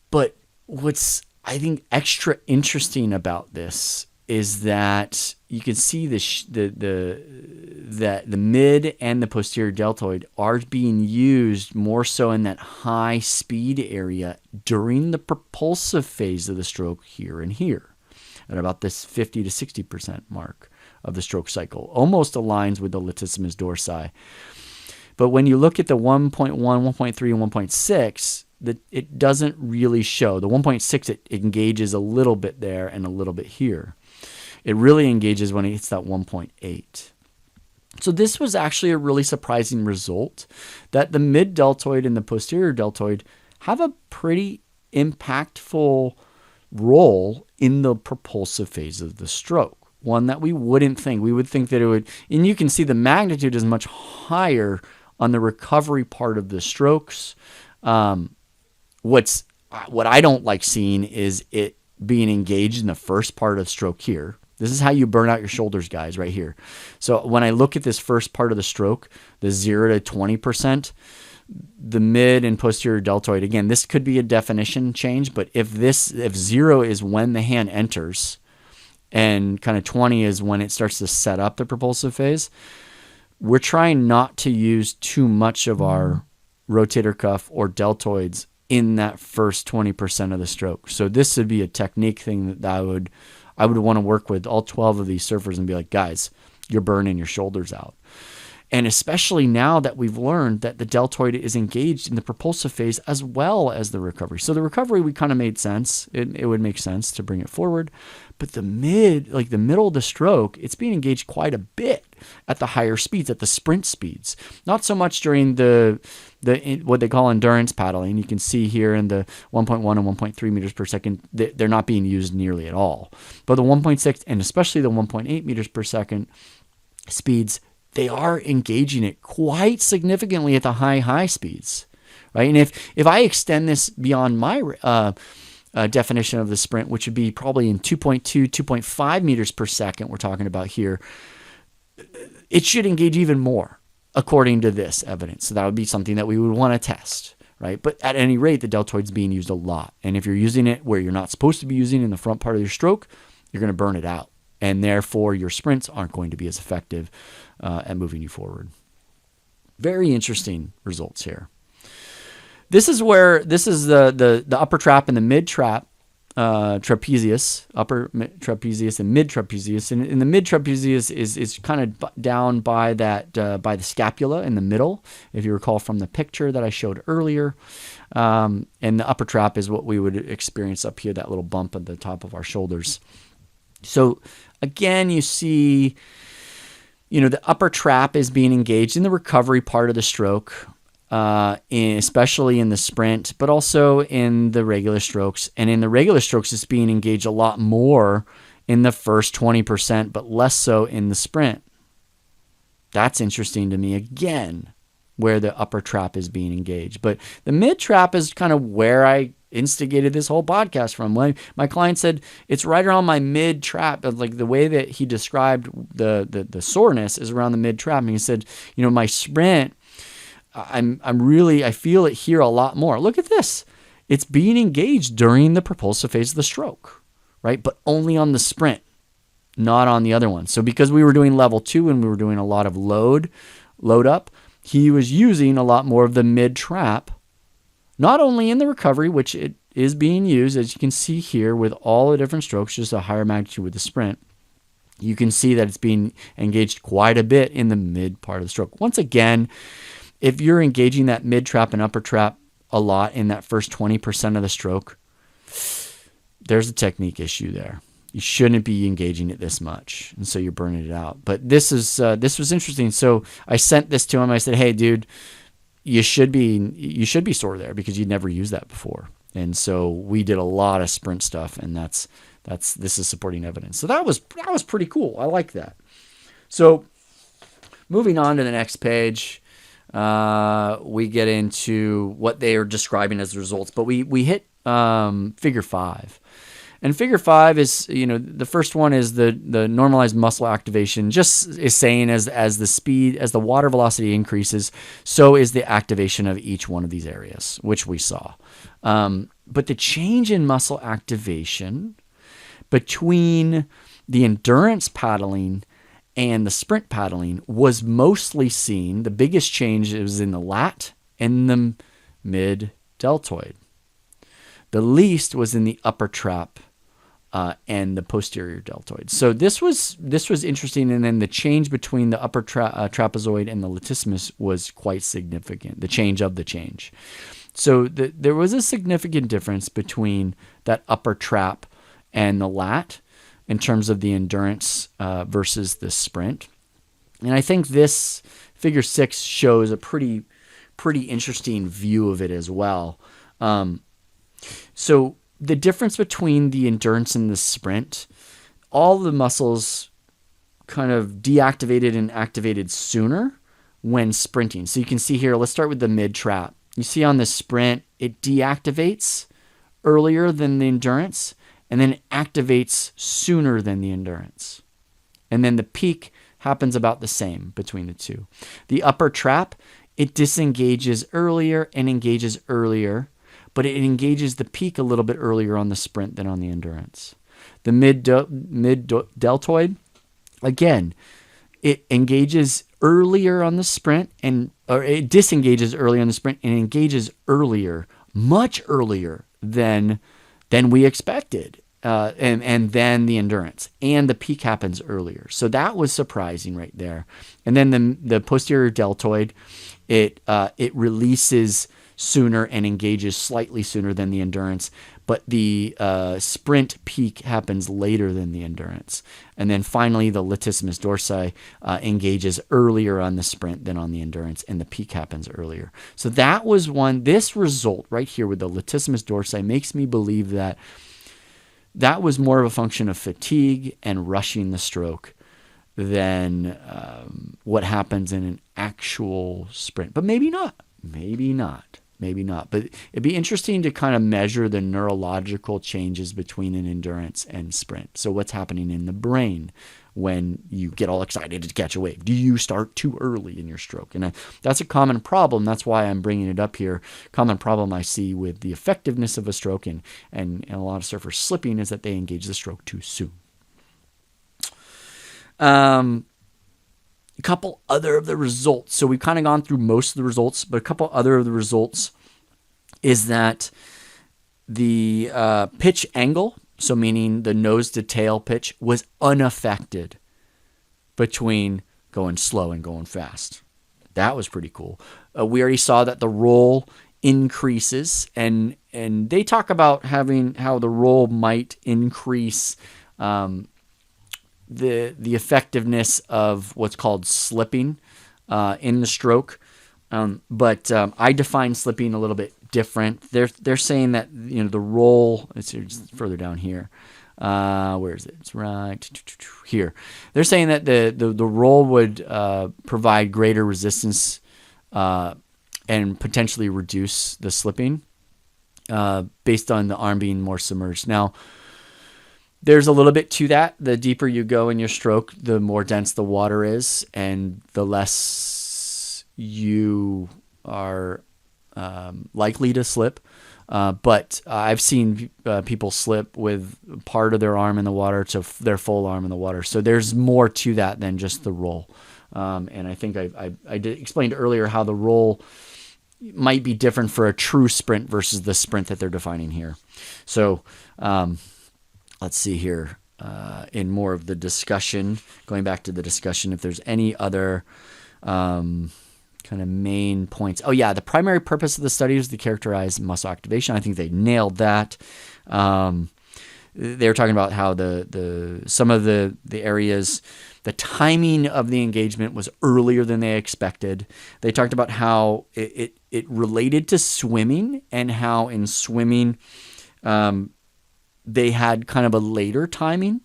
But what's, I think, extra interesting about this is that you can see that the mid and the posterior deltoid are being used more so in that high speed area during the propulsive phase of the stroke here and here, at about this 50 to 60% mark of the stroke cycle. Almost aligns with the latissimus dorsi. But when you look at the 1.1, 1.3, and 1.6, it doesn't really show. The 1.6, it engages a little bit there and a little bit here. It really engages when it hits that 1.8. So this was actually a really surprising result, that the mid-deltoid and the posterior deltoid have a pretty impactful role in the propulsive phase of the stroke. One that we wouldn't think. We would think that it would, and you can see the magnitude is much higher on the recovery part of the strokes. What I don't like seeing is it being engaged in the first part of stroke here. This is how you burn out your shoulders, guys, right here. So when I look at this first part of the stroke, the 0 to 20%, the mid and posterior deltoid, again, this could be a definition change, but if 0 is when the hand enters and kind of 20 is when it starts to set up the propulsive phase, we're trying not to use too much of our rotator cuff or deltoids in that first 20% of the stroke. So this would be a technique thing that I would want to work with all 12 of these surfers and be like, guys, you're burning your shoulders out. And especially now that we've learned that the deltoid is engaged in the propulsive phase as well as the recovery. So the recovery, we kind of made sense. It would make sense to bring it forward. But the middle of the stroke, it's being engaged quite a bit at the higher speeds, at the sprint speeds. Not so much during the what they call endurance paddling. You can see here in the 1.1 and 1.3 meters per second, they're not being used nearly at all. But the 1.6 and especially the 1.8 meters per second speeds, they are engaging it quite significantly at the high speeds, right? And if I extend this beyond my definition of the sprint, which would be probably in 2.2, 2.5 meters per second, we're talking about here, it should engage even more according to this evidence. So that would be something that we would want to test, right? But at any rate, the deltoid's being used a lot. And if you're using it where you're not supposed to be using it in the front part of your stroke, you're going to burn it out. And therefore, your sprints aren't going to be as effective at moving you forward. Very interesting results here. This is the upper trap and the mid trap, trapezius, upper trapezius and mid trapezius. And the mid trapezius is kind of down by by the scapula in the middle, if you recall from the picture that I showed earlier. And the upper trap is what we would experience up here, that little bump at the top of our shoulders. So again, you see, the upper trap is being engaged in the recovery part of the stroke, especially in the sprint, but also in the regular strokes. And in the regular strokes, it's being engaged a lot more in the first 20%, but less so in the sprint. That's interesting to me, again, where the upper trap is being engaged. But the mid trap is kind of where I instigated this whole podcast from. When my client said it's right around my mid trap, like the way that he described the soreness is around the mid trap. And he said, my sprint, I feel it here a lot more. Look at this. It's being engaged during the propulsive phase of the stroke, right? But only on the sprint, not on the other one. So because we were doing level 2 and we were doing a lot of load up, he was using a lot more of the mid trap, not only in the recovery, which it is being used, as you can see here with all the different strokes, just a higher magnitude with the sprint. You can see that it's being engaged quite a bit in the mid part of the stroke. Once again, if you're engaging that mid trap and upper trap a lot in that first 20% of the stroke, there's a technique issue there. You shouldn't be engaging it this much, and so you're burning it out. But this was interesting. So I sent this to him. I said, "Hey, dude, you should be sore there because you'd never used that before." And so we did a lot of sprint stuff, and this is supporting evidence. So that was pretty cool. I like that. So moving on to the next page, we get into what they are describing as the results. But we hit figure 5. And figure 5 is, the first one is the normalized muscle activation, just is saying as the water velocity increases, so is the activation of each one of these areas, which we saw. But the change in muscle activation between the endurance paddling and the sprint paddling was mostly seen. The biggest change was in the lat and the mid deltoid. The least was in the upper trap and the posterior deltoid. So this was interesting, and then the change between the upper trapezoid and the latissimus was quite significant. The change of the change. So there was a significant difference between that upper trap and the lat in terms of the endurance versus the sprint. And I think this figure 6 shows a pretty interesting view of it as well. So the difference between the endurance and the sprint, all the muscles kind of deactivated and activated sooner when sprinting. So you can see here, let's start with the mid trap. You see on the sprint, it deactivates earlier than the endurance, and then it activates sooner than the endurance. And then the peak happens about the same between the two. The upper trap, it disengages earlier and engages earlier, but it engages the peak a little bit earlier on the sprint than on the endurance. The mid deltoid, again, it engages earlier on the sprint or it disengages earlier on the sprint and engages earlier, much earlier than we expected and then the endurance, and the peak happens earlier. So that was surprising right there. And then the posterior deltoid, it releases sooner and engages slightly sooner than the endurance, but the sprint peak happens later than the endurance. And then finally, the latissimus dorsi engages earlier on the sprint than on the endurance, and the peak happens earlier. So that was this result right here with the latissimus dorsi makes me believe that was more of a function of fatigue and rushing the stroke than what happens in an actual sprint. But maybe not. But it'd be interesting to kind of measure the neurological changes between an endurance and sprint. So what's happening in the brain when you get all excited to catch a wave? Do you start too early in your stroke? And that's a common problem. That's why I'm bringing it up here. Common problem I see with the effectiveness of a stroke and a lot of surfers slipping is that they engage the stroke too soon. A couple other of the results. So we've kind of gone through most of the results, but a couple other of the results is that the pitch angle, so meaning the nose to tail pitch, was unaffected between going slow and going fast. That was pretty cool. We already saw that the roll increases, and they talk about how the roll might increase the effectiveness of what's called slipping in the stroke. But I define slipping a little bit different. They're saying that the roll. It's further down here. Where is it? It's right here. They're saying that the roll would provide greater resistance and potentially reduce the slipping based on the arm being more submerged. Now, there's a little bit to that. The deeper you go in your stroke, the more dense the water is, and the less you are likely to slip. But I've seen people slip with part of their arm in the water to their full arm in the water. So there's more to that than just the roll. And I think I explained earlier how the roll might be different for a true sprint versus the sprint that they're defining here. So let's see here in more of the discussion, going back to the discussion, if there's any other kind of main points. Oh yeah, the primary purpose of the study was to characterize muscle activation. I think they nailed that. They were talking about how some of the areas, the timing of the engagement was earlier than they expected. They talked about how it related to swimming, and how in swimming they had kind of a later timing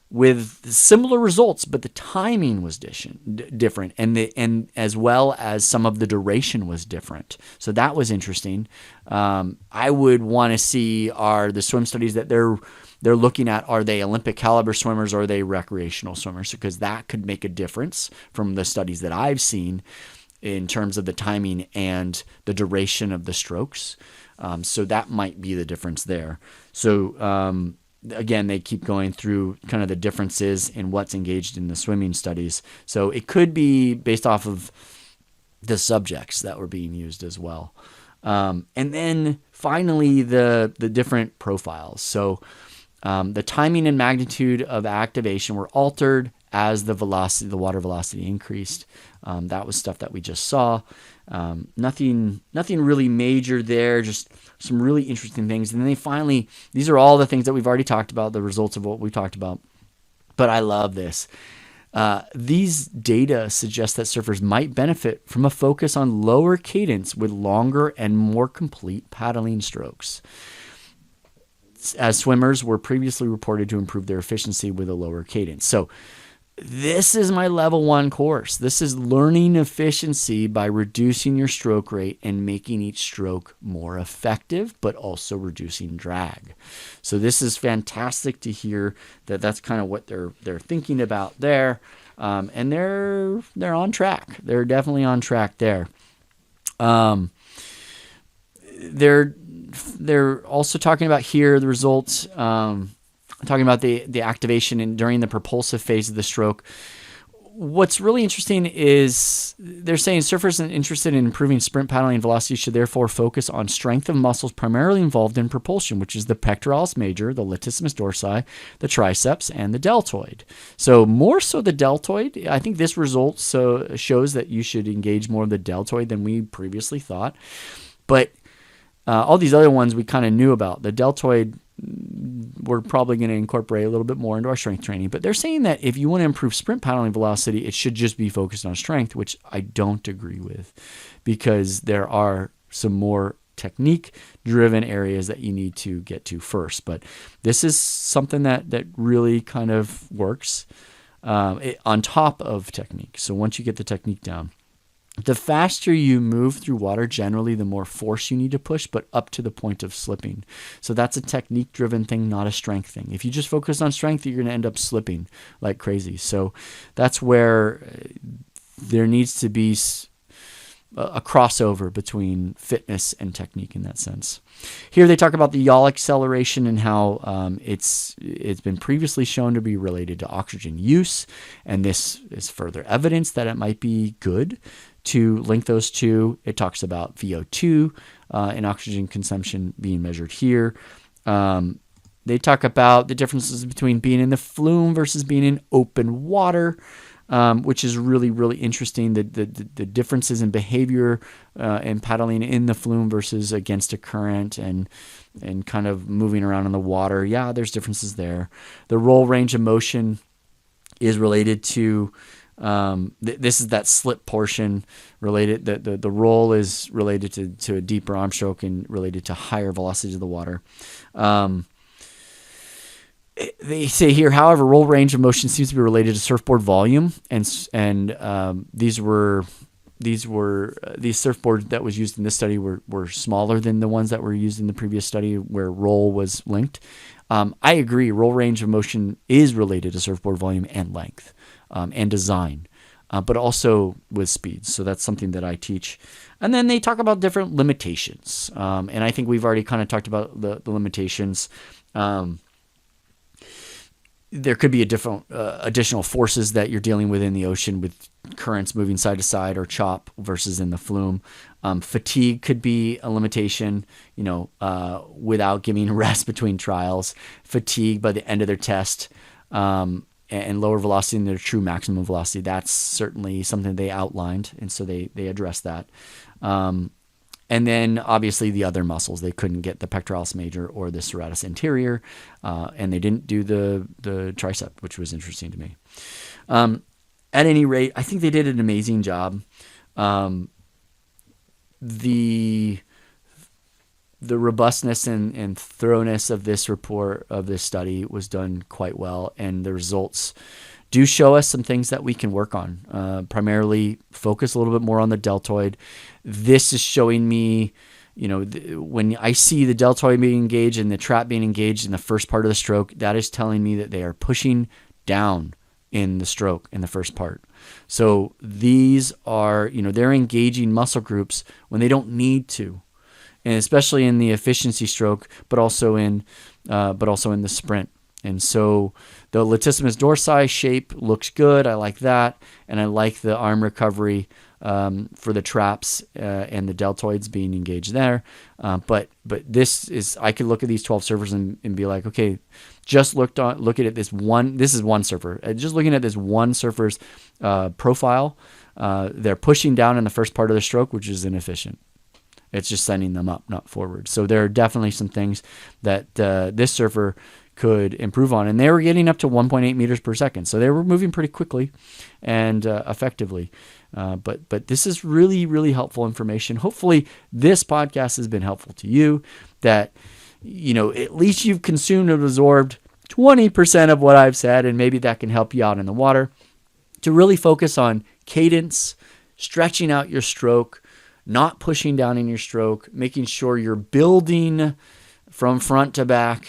with similar results, but the timing was different, and as well as some of the duration was different. So that was interesting. I would want to see the swim studies that they're looking at, are they Olympic caliber swimmers or are they recreational swimmers? Because that could make a difference from the studies that I've seen in terms of the timing and the duration of the strokes. So that might be the difference there. So again, they keep going through kind of the differences in what's engaged in the swimming studies. So it could be based off of the subjects that were being used as well. And then finally, the different profiles. So the timing and magnitude of activation were altered as the water velocity increased. That was stuff that we just saw. Nothing really major there, just some really interesting things. And then these are all the things that we've already talked about, the results of what we talked about. But I love this. These data suggest that surfers might benefit from a focus on lower cadence with longer and more complete paddling strokes, as swimmers were previously reported to improve their efficiency with a lower cadence. So this is my level 1 course. This is learning efficiency by reducing your stroke rate and making each stroke more effective, but also reducing drag. So this is fantastic to hear that that's kind of what they're thinking about there. And they're on track. They're definitely on track there. They're also talking about here the results, talking about the activation during the propulsive phase of the stroke. what's really interesting is they're saying surfers interested in improving sprint paddling velocity should therefore focus on strength of muscles primarily involved in propulsion, which is the pectoralis major, the latissimus dorsi, the triceps, and the deltoid. So more so the deltoid. I think this result shows that you should engage more of the deltoid than we previously thought. But all these other ones we kind of knew about. The deltoid, we're probably going to incorporate a little bit more into our strength training. But they're saying that if you want to improve sprint paddling velocity, it should just be focused on strength, which I don't agree with, because there are some more technique-driven areas that you need to get to first. But this is something that really kind of works on top of technique. So once you get the technique down, the faster you move through water, generally, the more force you need to push, but up to the point of slipping. So that's a technique-driven thing, not a strength thing. If you just focus on strength, you're going to end up slipping like crazy. So that's where there needs to be a crossover between fitness and technique in that sense. Here they talk about the yaw acceleration and how it's been previously shown to be related to oxygen use, and this is further evidence that it might be good to link those two. It talks about VO2 and oxygen consumption being measured here. They talk about the differences between being in the flume versus being in open water, which is really, really interesting. The differences in behavior and paddling in the flume versus against a current and kind of moving around in the water. Yeah, there's differences there. The roll range of motion is related to this is that slip portion related. The roll is related to a deeper arm stroke and related to higher velocities of the water. They say here, however, roll range of motion seems to be related to surfboard volume, and these surfboards that was used in this study were smaller than the ones that were used in the previous study where roll was linked. I agree, roll range of motion is related to surfboard volume and length and design, but also with speed. So that's something that I teach. And then they talk about different limitations, and I think we've already kind of talked about the limitations. There could be additional forces that you're dealing with in the ocean with currents moving side to side or chop versus in the flume. Fatigue could be a limitation, without giving rest between trials. Fatigue by the end of their test and lower velocity than their true maximum velocity. That's certainly something they outlined, and so they addressed that. And then obviously the other muscles, they couldn't get the pectoralis major or the serratus anterior, and they didn't do the tricep, which was interesting to me. At any rate, I think they did an amazing job. The robustness and thoroughness of this report, of this study, was done quite well, and the results do show us some things that we can work on. Primarily focus a little bit more on the deltoid. This is showing me, when I see the deltoid being engaged and the trap being engaged in the first part of the stroke, that is telling me that they are pushing down in the stroke in the first part. So these are, they're engaging muscle groups when they don't need to, and especially in the efficiency stroke, but also in the sprint. And so the latissimus dorsi shape looks good. I like that. And I like the arm recovery for the traps and the deltoids being engaged there. But this is, I could look at these 12 surfers and be like, okay, just look at this is one surfer. Just looking at this one surfer's profile, they're pushing down in the first part of the stroke, which is inefficient. It's just sending them up, not forward. So there are definitely some things that this surfer could improve on, and they were getting up to 1.8 meters per second, so they were moving pretty quickly and effectively. But this is really, really helpful information. Hopefully, this podcast has been helpful to you. That at least you've consumed and absorbed 20% of what I've said, and maybe that can help you out in the water to really focus on cadence, stretching out your stroke, not pushing down in your stroke, making sure you're building from front to back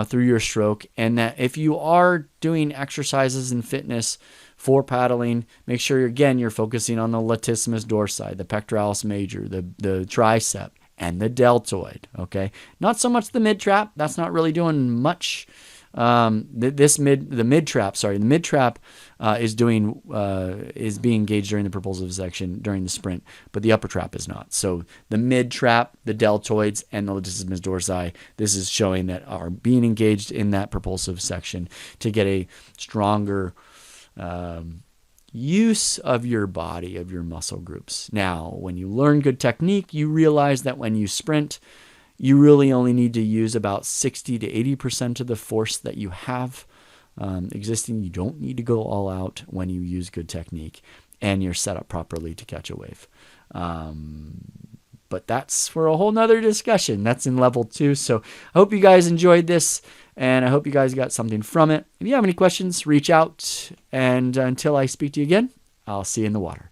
through your stroke, and that if you are doing exercises in fitness for paddling, make sure you're focusing on the latissimus dorsi, the pectoralis major, the tricep, and the deltoid. Okay, not so much the mid trap. That's not really doing much The mid trap is being engaged during the propulsive section during the sprint, but the upper trap is not. So the mid trap, the deltoids, and the latissimus dorsi, this is showing that are being engaged in that propulsive section to get a stronger use of your body, of your muscle groups. Now, when you learn good technique, you realize that when you sprint, you really only need to use about 60 to 80% of the force that you have existing. You don't need to go all out when you use good technique and you're set up properly to catch a wave. But that's for a whole nother discussion. That's in level 2. So I hope you guys enjoyed this, and I hope you guys got something from it. If you have any questions, reach out. And until I speak to you again, I'll see you in the water.